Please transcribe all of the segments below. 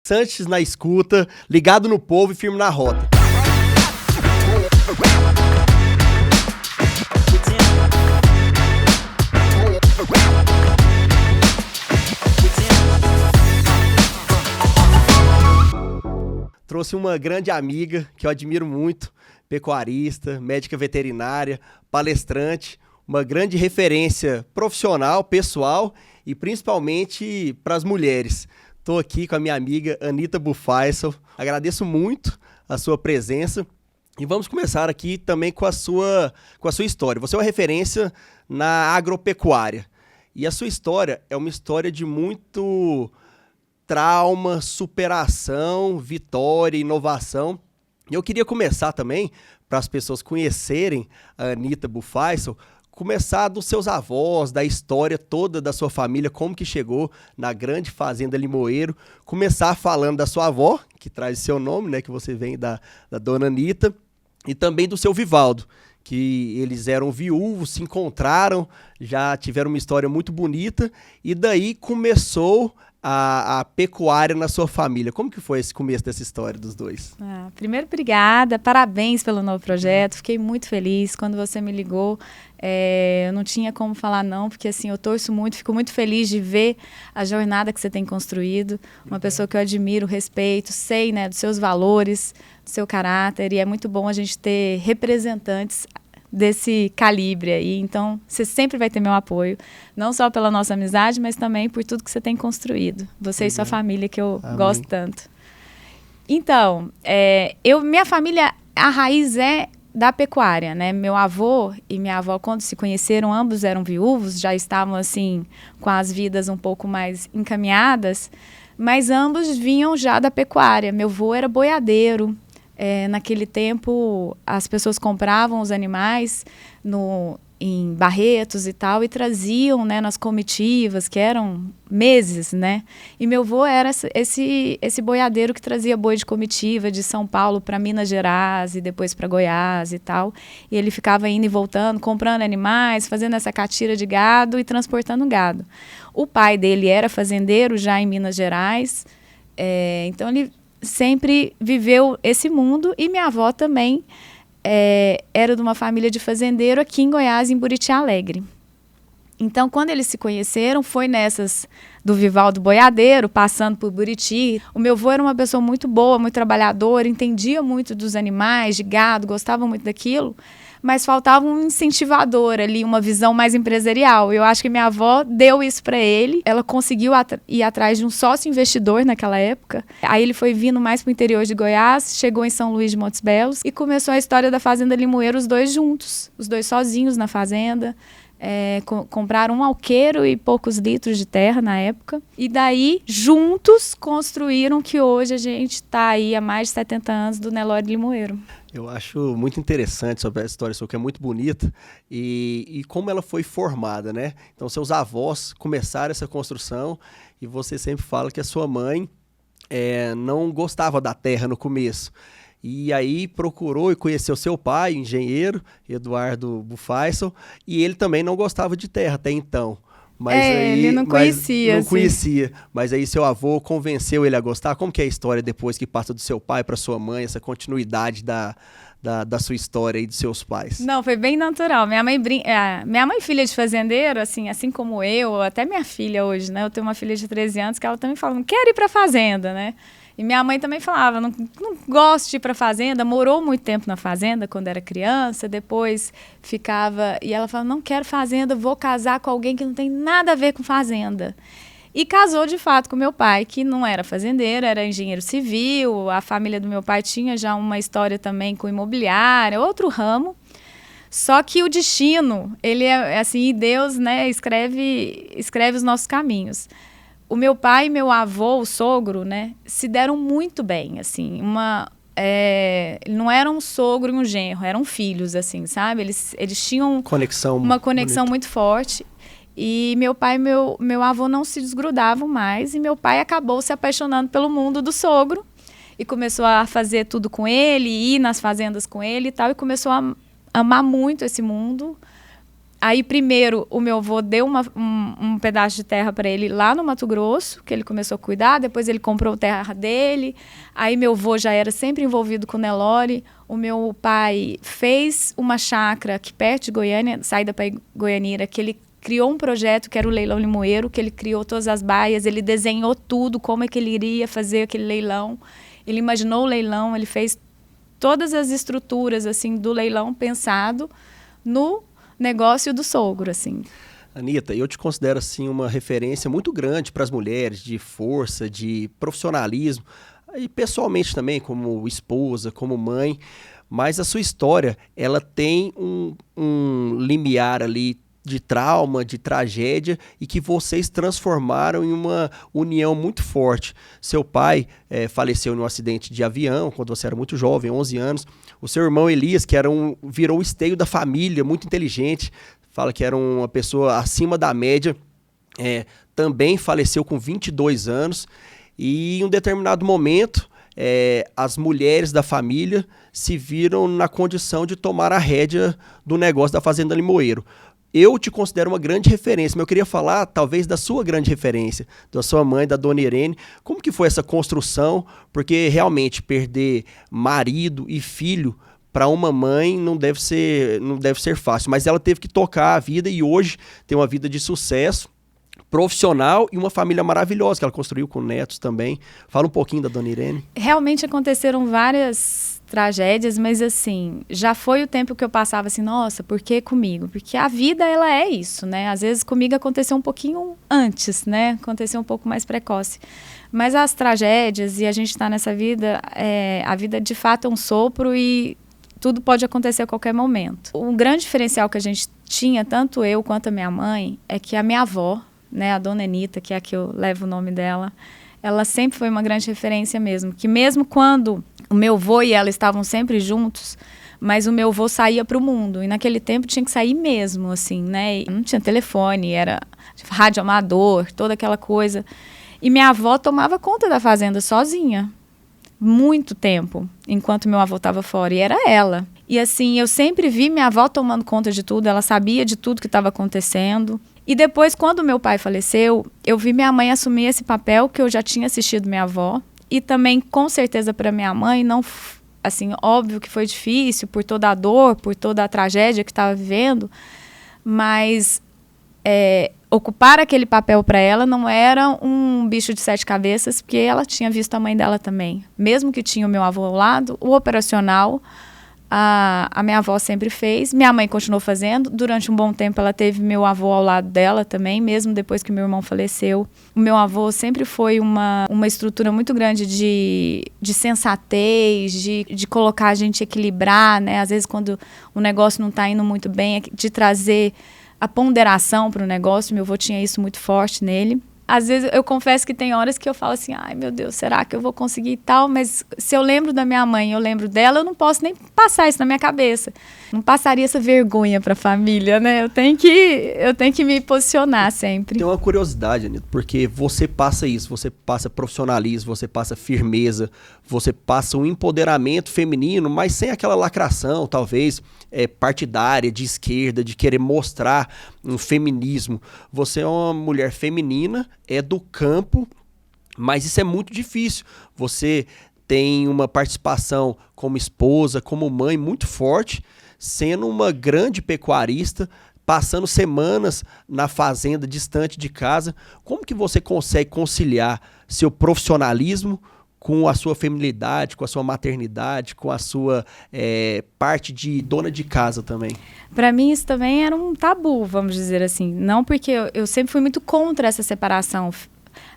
Sanches na escuta, ligado no povo e firme na rota. Trouxe uma grande amiga que eu admiro muito, pecuarista, médica veterinária, palestrante, uma grande referência profissional, pessoal e principalmente para as mulheres. Estou aqui com a minha amiga Anita Bufaisal. Agradeço muito a sua presença e vamos começar aqui também com a sua história. Você é uma referência na agropecuária e a sua história é uma história de muito trauma, superação, vitória, inovação. E eu queria começar também, para as pessoas conhecerem a Anita Bufaisal, começar dos seus avós, da história toda da sua família, como que chegou na grande fazenda Limoeiro, começar falando da sua avó, que traz seu nome, né, que você vem da dona Anita, e também do seu Vivaldo, que eles eram viúvos, se encontraram, já tiveram uma história muito bonita, e daí começou a pecuária na sua família. Como que foi esse começo dessa história dos dois? Primeiro, obrigada, parabéns pelo novo projeto, fiquei muito feliz quando você me ligou. Eu não tinha como falar não, porque assim, eu torço muito, fico muito feliz de ver a jornada que você tem construído, uma pessoa que eu admiro, respeito, sei, né, dos seus valores, do seu caráter, e é muito bom a gente ter representantes desse calibre aí. Então, você sempre vai ter meu apoio, não só pela nossa amizade, mas também por tudo que você tem construído. Você e sua família, que eu gosto tanto. Então, minha família, a raiz é da pecuária, né? Meu avô e minha avó, quando se conheceram, ambos eram viúvos, já estavam, assim, com as vidas um pouco mais encaminhadas, mas ambos vinham já da pecuária. Meu avô era boiadeiro. Naquele tempo, as pessoas compravam os animais em barretos e tal, e traziam, né, nas comitivas, que eram meses, né? E meu avô era esse boiadeiro que trazia boi de comitiva de São Paulo para Minas Gerais e depois para Goiás e tal. E ele ficava indo e voltando, comprando animais, fazendo essa catira de gado e transportando gado. O pai dele era fazendeiro já em Minas Gerais, então ele sempre viveu esse mundo, e minha avó também era de uma família de fazendeiro aqui em Goiás, em Buriti Alegre. Então, quando eles se conheceram, foi nessas do Vivaldo boiadeiro, passando por Buriti. O meu avô era uma pessoa muito boa, muito trabalhadora, entendia muito dos animais, de gado, gostava muito daquilo, mas faltava um incentivador ali, uma visão mais empresarial. Eu acho que minha avó deu isso para ele. Ela conseguiu ir atrás de um sócio investidor naquela época. Aí ele foi vindo mais para o interior de Goiás, chegou em São Luís de Montes Belos e começou a história da Fazenda Limoeiro, os dois juntos, os dois sozinhos na fazenda. Compraram um alqueiro e poucos litros de terra na época. E daí, juntos, construíram que hoje a gente está aí há mais de 70 anos do Nelore Limoeiro. Eu acho muito interessante sobre a história sua, que é muito bonita, e como ela foi formada, né? Então, seus avós começaram essa construção, e você sempre fala que a sua mãe não gostava da terra no começo. E aí procurou e conheceu seu pai, engenheiro, Eduardo Bufaisal, e ele também não gostava de terra até então. Mas ele não conhecia. Não conhecia. Mas aí seu avô convenceu ele a gostar. Como que é a história depois que passa do seu pai para sua mãe, essa continuidade da sua história e dos seus pais? Não, foi bem natural. Minha mãe, filha de fazendeiro, assim como eu, até minha filha hoje, né? Eu tenho uma filha de 13 anos que ela também fala, não quero ir para fazenda, né? E minha mãe também falava, não gosto de ir para fazenda, morou muito tempo na fazenda quando era criança, depois ficava... E ela falava, não quero fazenda, vou casar com alguém que não tem nada a ver com fazenda. E casou, de fato, com meu pai, que não era fazendeiro, era engenheiro civil, a família do meu pai tinha já uma história também com imobiliária, outro ramo. Só que o destino, ele é assim, Deus, né, escreve os nossos caminhos. O meu pai e meu avô, o sogro, né, se deram muito bem, assim, não era um sogro e um genro, eram filhos, assim, sabe? Eles tinham uma conexão muito forte. E meu pai e meu avô não se desgrudavam mais, e meu pai acabou se apaixonando pelo mundo do sogro e começou a fazer tudo com ele, ir nas fazendas com ele e tal, e começou a amar muito esse mundo. Aí, primeiro, o meu avô deu um pedaço de terra para ele lá no Mato Grosso, que ele começou a cuidar. Depois ele comprou terra dele. Aí meu avô já era sempre envolvido com o Nelore. O meu pai fez uma chácara aqui perto de Goiânia, saída para Goianira, que ele criou um projeto que era o Leilão Limoeiro, que ele criou todas as baias, ele desenhou tudo, como é que ele iria fazer aquele leilão. Ele imaginou o leilão, ele fez todas as estruturas assim, do leilão pensado no negócio do sogro, assim. Anita, eu te considero assim uma referência muito grande para as mulheres, de força, de profissionalismo, e pessoalmente também, como esposa, como mãe, mas a sua história, ela tem um limiar ali de trauma, de tragédia, e que vocês transformaram em uma união muito forte. Seu pai faleceu num acidente de avião, quando você era muito jovem, 11 anos. O seu irmão Elias, que virou o esteio da família, muito inteligente, fala que era uma pessoa acima da média, também faleceu com 22 anos. E em um determinado momento, as mulheres da família se viram na condição de tomar a rédea do negócio da Fazenda Limoeiro. Eu te considero uma grande referência, mas eu queria falar, talvez, da sua grande referência, da sua mãe, da Dona Irene. Como que foi essa construção? Porque, realmente, perder marido e filho para uma mãe não deve ser fácil. Mas ela teve que tocar a vida e hoje tem uma vida de sucesso profissional e uma família maravilhosa que ela construiu com netos também. Fala um pouquinho da Dona Irene. Realmente aconteceram várias tragédias, mas assim, já foi o tempo que eu passava assim, nossa, por que comigo? Porque a vida, ela é isso, né? Às vezes comigo aconteceu um pouquinho antes, né? Aconteceu um pouco mais precoce. Mas as tragédias, e a gente está nessa vida, a vida de fato é um sopro e tudo pode acontecer a qualquer momento. O grande diferencial que a gente tinha, tanto eu quanto a minha mãe, é que a minha avó, né, a Dona Anita, que é a que eu levo o nome dela, ela sempre foi uma grande referência mesmo. Que mesmo quando o meu avô e ela estavam sempre juntos, mas o meu avô saía para o mundo. E naquele tempo tinha que sair mesmo, assim, né? E não tinha telefone, era rádio amador, toda aquela coisa. E minha avó tomava conta da fazenda sozinha. Muito tempo, enquanto meu avô estava fora. E era ela. E assim, eu sempre vi minha avó tomando conta de tudo. Ela sabia de tudo que estava acontecendo. E depois, quando meu pai faleceu, eu vi minha mãe assumir esse papel que eu já tinha assistido minha avó. E também, com certeza, para minha mãe, não, assim, óbvio que foi difícil por toda a dor, por toda a tragédia que estava vivendo, mas ocupar aquele papel para ela não era um bicho de 7 cabeças, porque ela tinha visto a mãe dela também. Mesmo que tinha o meu avô ao lado, o operacional, a minha avó sempre fez, minha mãe continuou fazendo. Durante um bom tempo ela teve meu avô ao lado dela também, mesmo depois que meu irmão faleceu. O meu avô sempre foi uma estrutura muito grande de sensatez, de colocar a gente equilibrar, né? Às vezes quando o negócio não está indo muito bem, de trazer a ponderação para o negócio. Meu avô tinha isso muito forte nele. Às vezes eu confesso que tem horas que eu falo assim, ai meu Deus, será que eu vou conseguir e tal? Mas se eu lembro da minha mãe, eu lembro dela, eu não posso nem passar isso na minha cabeça. Não passaria essa vergonha para a família, né? Eu tenho que me posicionar sempre. Tem uma curiosidade, Anita, porque você passa isso, você passa profissionalismo, você passa firmeza, você passa um empoderamento feminino, mas sem aquela lacração, talvez, partidária, de esquerda, de querer mostrar um feminismo. Você é uma mulher feminina, é do campo, mas isso é muito difícil. Você tem uma participação como esposa, como mãe muito forte, sendo uma grande pecuarista, passando semanas na fazenda distante de casa. Como que você consegue conciliar seu profissionalismo com a sua feminilidade, com a sua maternidade, com a sua parte de dona de casa também? Para mim isso também era um tabu, vamos dizer assim. Não porque eu sempre fui muito contra essa separação.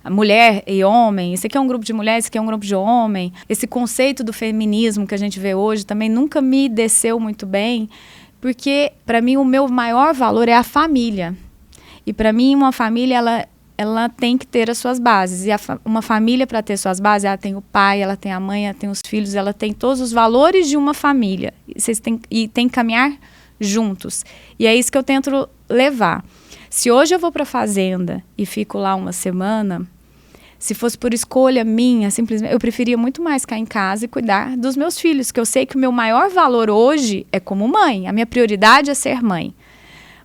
Mulher e homem, esse aqui é um grupo de mulheres, esse aqui é um grupo de homem. Esse conceito do feminismo que a gente vê hoje também nunca me desceu muito bem, porque para mim o meu maior valor é a família. E para mim uma família, ela tem que ter as suas bases. E uma família, para ter suas bases, ela tem o pai, ela tem a mãe, ela tem os filhos, ela tem todos os valores de uma família. E tem que caminhar juntos. E é isso que eu tento levar. Se hoje eu vou para a fazenda e fico lá uma semana, se fosse por escolha minha, simplesmente, eu preferia muito mais ficar em casa e cuidar dos meus filhos, que eu sei que o meu maior valor hoje é como mãe. A minha prioridade é ser mãe.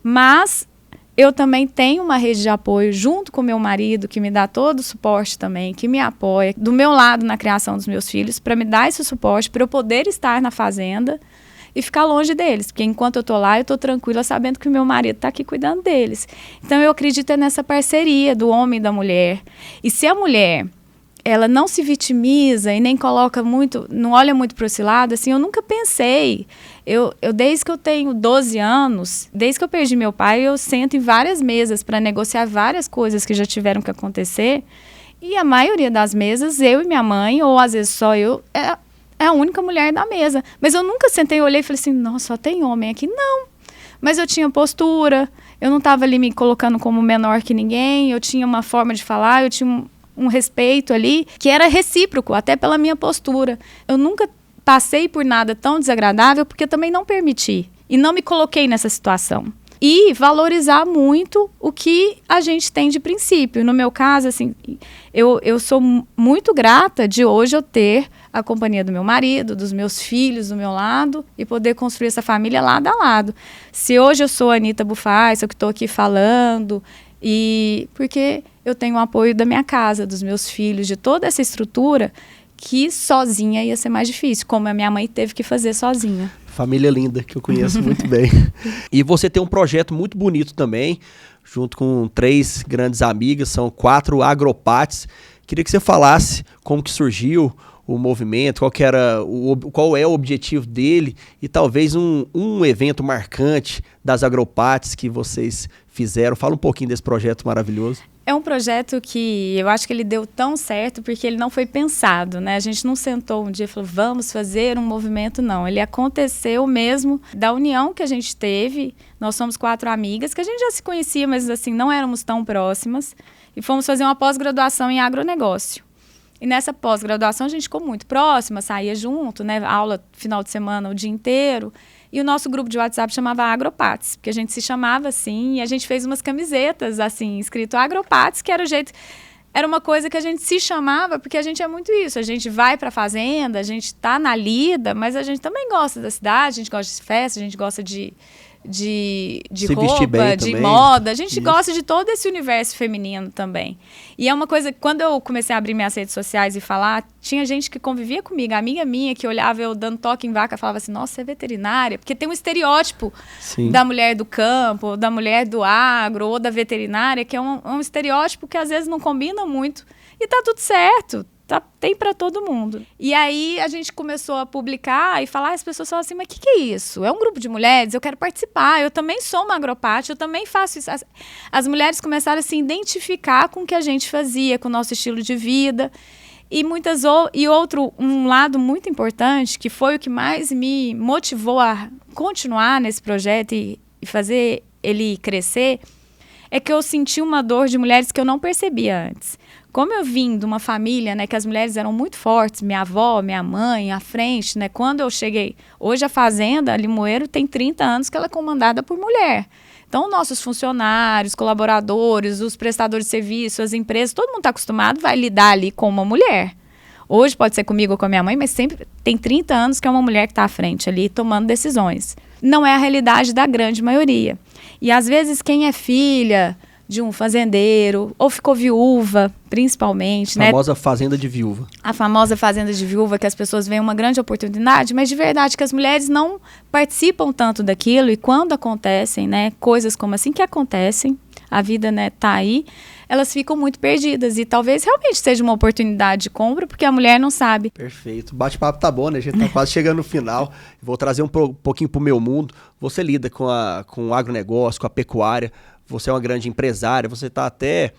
Mas eu também tenho uma rede de apoio junto com meu marido, que me dá todo o suporte também, que me apoia do meu lado na criação dos meus filhos, para me dar esse suporte, para eu poder estar na fazenda e ficar longe deles. Porque enquanto eu estou lá, eu estou tranquila sabendo que o meu marido está aqui cuidando deles. Então, eu acredito nessa parceria do homem e da mulher. E se a mulher, ela não se vitimiza e nem coloca muito, não olha muito para esse lado, assim, eu nunca pensei. Eu, desde que eu tenho 12 anos, desde que eu perdi meu pai, eu sento em várias mesas para negociar várias coisas que já tiveram que acontecer. E a maioria das mesas, eu e minha mãe, ou às vezes só eu, é a única mulher da mesa. Mas eu nunca sentei, olhei e falei assim, nossa, só tem homem aqui. Não. Mas eu tinha postura, eu não estava ali me colocando como menor que ninguém, eu tinha uma forma de falar, eu tinha um respeito ali, que era recíproco, até pela minha postura. Eu nunca passei por nada tão desagradável, porque eu também não permiti. E não me coloquei nessa situação. E valorizar muito o que a gente tem de princípio. No meu caso, assim, eu sou muito grata de hoje eu ter a companhia do meu marido, dos meus filhos do meu lado e poder construir essa família lado a lado. Se hoje eu sou a Anita Bufais, eu que estou aqui falando, e porque eu tenho o apoio da minha casa, dos meus filhos, de toda essa estrutura que sozinha ia ser mais difícil, como a minha mãe teve que fazer sozinha. Família linda, que eu conheço muito bem. E você tem um projeto muito bonito também, junto com 3 grandes amigas, são 4 agropates. Queria que você falasse como que surgiu o movimento, qual é o objetivo dele e talvez um evento marcante das agropates que vocês fizeram. Fala um pouquinho desse projeto maravilhoso. É um projeto que eu acho que ele deu tão certo porque ele não foi pensado, né? A gente não sentou um dia e falou, vamos fazer um movimento, não. Ele aconteceu mesmo da união que a gente teve. Nós somos 4 amigas, que a gente já se conhecia, mas assim, não éramos tão próximas. E fomos fazer uma pós-graduação em agronegócio. E nessa pós-graduação a gente ficou muito próxima, saía junto, né? Aula final de semana o dia inteiro. E o nosso grupo de WhatsApp chamava Agropates, porque a gente se chamava assim, e a gente fez umas camisetas, assim, escrito Agropates, que era o jeito... Era uma coisa que a gente se chamava, porque a gente é muito isso. A gente vai para a fazenda, a gente está na lida, mas a gente também gosta da cidade, a gente gosta de festa, a gente gosta de roupa, de moda. A gente gosta de todo esse universo feminino também. E é uma coisa, quando eu comecei a abrir minhas redes sociais e falar, tinha gente que convivia comigo, amiga minha, que olhava eu dando toque em vaca, falava assim, nossa, você é veterinária? Porque tem um estereótipo da mulher do campo, da mulher do agro, ou da veterinária, que é um estereótipo que às vezes não combina muito. E tá tudo certo. Tem para todo mundo. E aí a gente começou a publicar e falar, as pessoas falam assim, mas o que é isso? É um grupo de mulheres, eu quero participar, eu também sou uma agropate, eu também faço isso. As mulheres começaram a se identificar com o que a gente fazia, com o nosso estilo de vida. E um lado muito importante, que foi o que mais me motivou a continuar nesse projeto e fazer ele crescer, é que eu senti uma dor de mulheres que eu não percebia antes. Como eu vim de uma família, né, que as mulheres eram muito fortes, minha avó, minha mãe, à frente, né, quando eu cheguei... Hoje a fazenda, a Limoeiro, tem 30 anos que ela é comandada por mulher. Então, nossos funcionários, colaboradores, os prestadores de serviço, as empresas, todo mundo está acostumado, vai lidar ali com uma mulher. Hoje pode ser comigo ou com a minha mãe, mas sempre tem 30 anos que é uma mulher que está à frente ali, tomando decisões. Não é a realidade da grande maioria. E às vezes quem é filha de um fazendeiro, ou ficou viúva, principalmente, né? A famosa fazenda de viúva. A famosa fazenda de viúva, que as pessoas veem uma grande oportunidade, mas de verdade que as mulheres não participam tanto daquilo, e quando acontecem, né, coisas como assim que acontecem, a vida, né, tá aí, elas ficam muito perdidas, e talvez realmente seja uma oportunidade de compra, porque a mulher não sabe. Perfeito. O bate-papo tá bom, né? A gente tá quase chegando no final. Vou trazer um pouquinho pro meu mundo. Você lida com o agronegócio, com a pecuária, você é uma grande empresária, você está até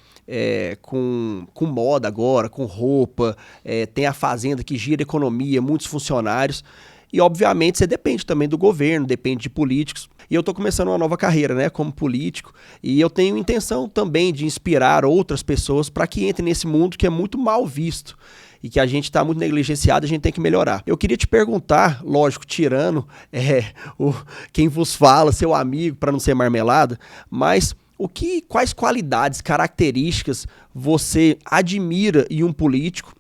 com moda agora, com roupa, tem a fazenda que gira a economia, muitos funcionários. E, obviamente, você depende também do governo, depende de políticos. E eu estou começando uma nova carreira, né, como político. E eu tenho intenção também de inspirar outras pessoas para que entrem nesse mundo que é muito mal visto e que a gente está muito negligenciado, a gente tem que melhorar. Eu queria te perguntar, lógico, tirando quem vos fala, seu amigo, para não ser marmelada, mas quais qualidades, características você admira em um político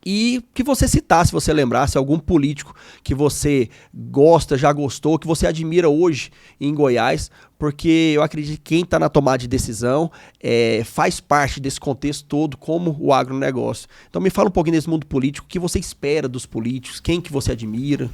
E que você citasse, se você lembrasse, algum político que você gosta, já gostou, que você admira hoje em Goiás, porque eu acredito que quem está na tomada de decisão faz parte desse contexto todo, como o agronegócio. Então me fala um pouquinho desse mundo político, o que você espera dos políticos, quem que você admira?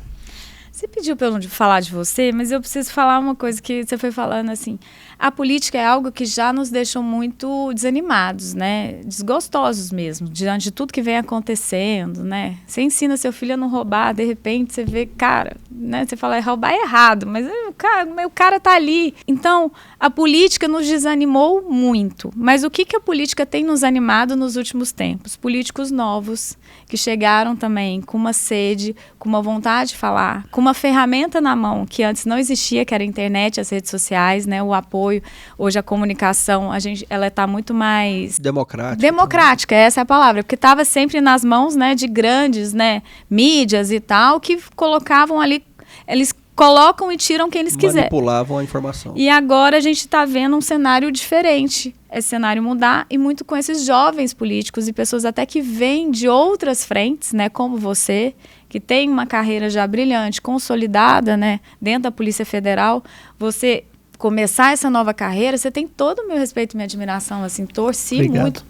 Você pediu para eu falar de você, mas eu preciso falar uma coisa que você foi falando assim. A política é algo que já nos deixou muito desanimados, né? Desgostosos mesmo, diante de tudo que vem acontecendo, né? Você ensina seu filho a não roubar, de repente você vê, cara, né? Você fala, roubar é errado, mas o cara tá ali. Então, a política nos desanimou muito. Mas o que a política tem nos animado nos últimos tempos? Políticos novos, que chegaram também com uma sede, com uma vontade de falar, com uma ferramenta na mão que antes não existia, que era a internet, as redes sociais, né, o apoio. Hoje a comunicação, ela está muito mais... Democrática, essa é a palavra, porque estava sempre nas mãos, né, de grandes, né, mídias e tal, que colocavam ali, eles colocam e tiram quem eles quiserem. Manipulavam a informação. E agora a gente está vendo um cenário diferente. Esse cenário mudar e muito com esses jovens políticos e pessoas até que vêm de outras frentes, né, como você, que tem uma carreira já brilhante, consolidada, né, dentro da Polícia Federal. Você começar essa nova carreira, você tem todo o meu respeito e minha admiração, assim, torci muito,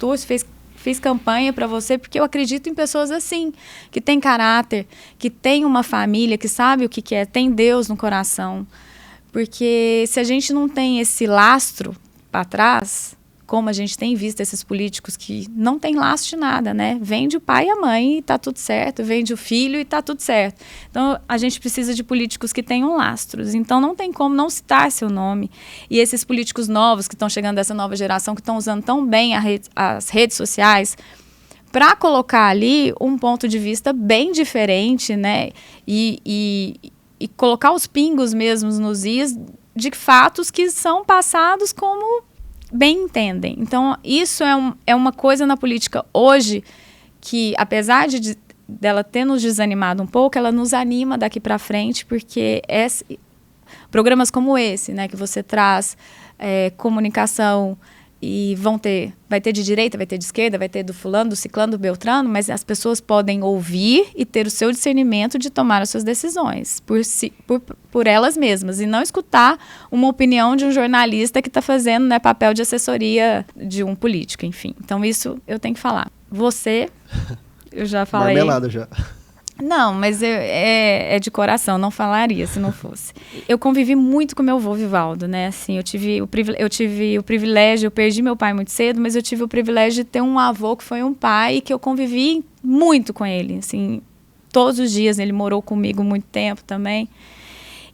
fiz campanha para você, porque eu acredito em pessoas assim, que têm caráter, que têm uma família, que sabe o que é, tem Deus no coração. Porque se a gente não tem esse lastro para trás, como a gente tem visto esses políticos que não tem lastro de nada, né? Vende o pai e a mãe e tá tudo certo, vende o filho e tá tudo certo. Então, a gente precisa de políticos que tenham lastros. Então, não tem como não citar seu nome. E esses políticos novos que estão chegando dessa nova geração, que estão usando tão bem as redes sociais, para colocar ali um ponto de vista bem diferente, né? E colocar os pingos mesmos nos is de fatos que são passados como bem entendem. Então, isso é uma coisa na política hoje que, apesar dela ter nos desanimado um pouco, ela nos anima daqui para frente, porque programas como esse, né, que você traz comunicação e vai ter de direita, vai ter de esquerda, vai ter do fulano, do ciclano, do beltrano, mas as pessoas podem ouvir e ter o seu discernimento de tomar as suas decisões por elas mesmas e não escutar uma opinião de um jornalista que está fazendo, né, papel de assessoria de um político, enfim. Então isso eu tenho que falar. Você, eu já falei... Marmelada já. Não, mas é de coração, não falaria se não fosse. Eu convivi muito com meu avô Vivaldo, né? Assim, eu tive o privilégio, eu perdi meu pai muito cedo, mas eu tive o privilégio de ter um avô que foi um pai e que eu convivi muito com ele, assim, todos os dias. Ele morou comigo muito tempo também.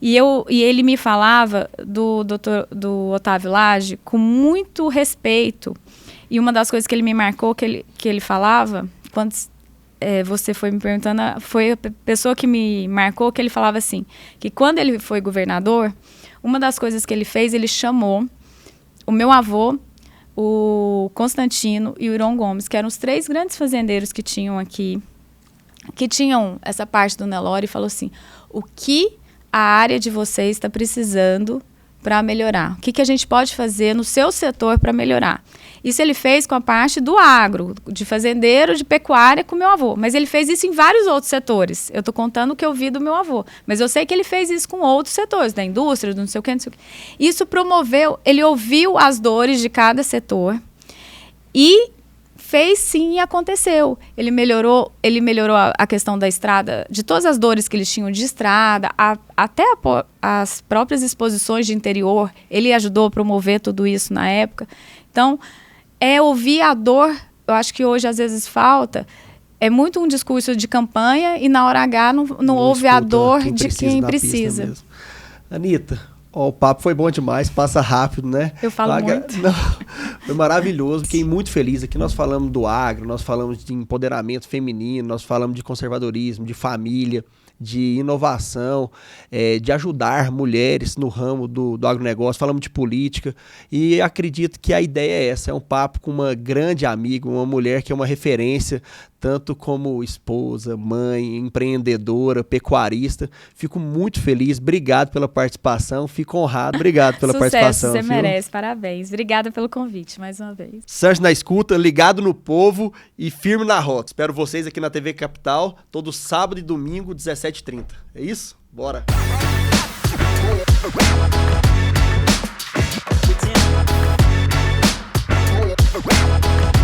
E ele me falava do Otávio Lage com muito respeito. E uma das coisas que ele me marcou, que ele falava, quando... você foi me perguntando, foi a pessoa que me marcou, que ele falava assim, que quando ele foi governador, uma das coisas que ele fez, ele chamou o meu avô, o Constantino e o Iron Gomes, que eram os 3 grandes fazendeiros que tinham aqui, que tinham essa parte do Nelore, e falou assim, o que a área de vocês está precisando para melhorar? O que a gente pode fazer no seu setor para melhorar? Isso ele fez com a parte do agro, de fazendeiro, de pecuária, com meu avô. Mas ele fez isso em vários outros setores. Eu estou contando o que eu vi do meu avô. Mas eu sei que ele fez isso com outros setores, da indústria, do não sei o que, não sei o que. Isso promoveu, ele ouviu as dores de cada setor e fez sim e aconteceu. Ele melhorou a questão da estrada, de todas as dores que eles tinham de estrada, até as próprias exposições de interior. Ele ajudou a promover tudo isso na época. Então, ouvir a dor, eu acho que hoje às vezes falta, é muito um discurso de campanha e na hora H não ouve a dor de quem precisa. Anitta, o papo foi bom demais, passa rápido, né? Eu falo muito. Não, foi maravilhoso, fiquei muito feliz. Aqui nós falamos do agro, nós falamos de empoderamento feminino, nós falamos de conservadorismo, de família. de inovação, de ajudar mulheres no ramo do agronegócio, falamos de política, e acredito que a ideia é essa, é um papo com uma grande amiga, uma mulher que é uma referência, tanto como esposa, mãe, empreendedora, pecuarista. Fico muito feliz, obrigado pela participação, fico honrado, obrigado pela participação. Sucesso, você merece, parabéns. Obrigada pelo convite, mais uma vez. Sérgio na escuta, ligado no povo e firme na rota. Espero vocês aqui na TV Capital, todo sábado e domingo, 17h30. É isso? Bora! We're